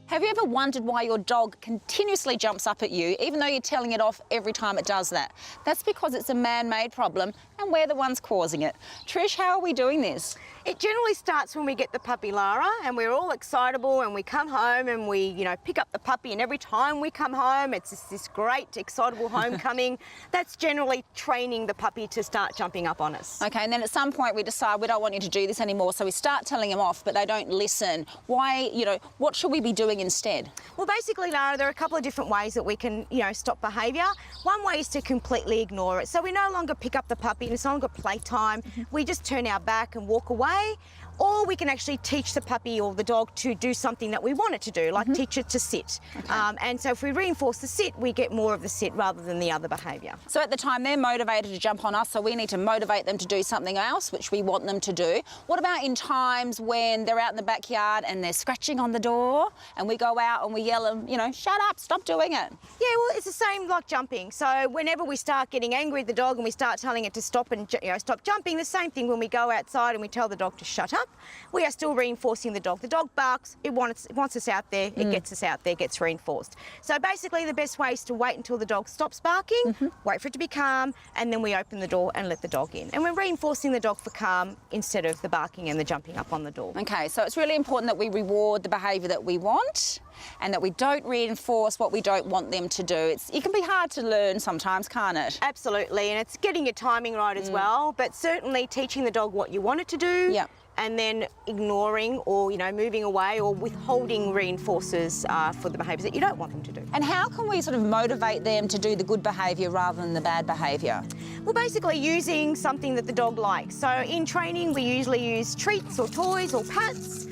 Have you ever wondered why your dog continuously jumps up at you, even though you're telling it off every time it does that? That's because it's a man-made problem and we're the ones causing it. Trish, how are we doing this? It generally starts when we get the puppy Lara and we're all excitable and we come home and we, pick up the puppy, and every time we come home, it's just this great, excitable homecoming. That's generally training the puppy to start jumping up on us. Okay, and then at some point we decide we don't want you to do this anymore, so we start telling them off, but they don't listen. Why, what should we be doing instead? Well, basically, Lara, there are a couple of different ways that we can, stop behaviour. One way is to completely ignore it. So we no longer pick up the puppy and it's no longer playtime. We just turn our back and walk away. Or we can actually teach the puppy or the dog to do something that we want it to do, like teach it to sit. Okay. And so if we reinforce the sit, we get more of the sit rather than the other behaviour. So at the time they're motivated to jump on us, so we need to motivate them to do something else, which we want them to do. What about in times when they're out in the backyard and they're scratching on the door and we go out and we yell them, shut up, stop doing it? Yeah, well, it's the same like jumping. So whenever we start getting angry at the dog and we start telling it to stop and stop jumping, the same thing when we go outside and we tell the dog to shut up. We are still reinforcing the dog. The dog barks, it wants us out there, it gets us out there, gets reinforced. So basically the best way is to wait until the dog stops barking, wait for it to be calm, and then we open the door and let the dog in. And we're reinforcing the dog for calm instead of the barking and the jumping up on the door. Okay, so it's really important that we reward the behaviour that we want and that we don't reinforce what we don't want them to do. It can be hard to learn sometimes, can't it? Absolutely, and it's getting your timing right as well, but certainly teaching the dog what you want it to do. Yep. And then ignoring or, moving away or withholding reinforces for the behaviours that you don't want them to do. And how can we sort of motivate them to do the good behaviour rather than the bad behaviour? Well, basically using something that the dog likes. So in training, we usually use treats or toys or pats,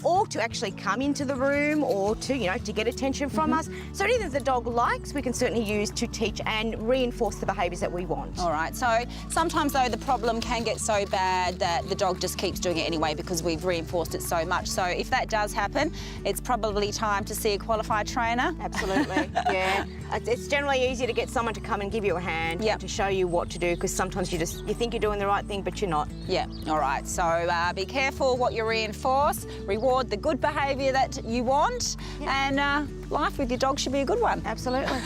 or to actually come into the room or to, to get attention from us. So anything that the dog likes, we can certainly use to teach and reinforce the behaviours that we want. All right, so sometimes though the problem can get so bad that the dog just keeps doing it anyway because we've reinforced it so much. So if that does happen, it's probably time to see a qualified trainer. Absolutely, yeah. It's generally easier to get someone to come and give you a hand to show you what to do, because sometimes you think you're doing the right thing, but you're not. Yeah, all right, so be careful what you reinforce, reward the good behaviour that you want, and life with your dog should be a good one. Absolutely.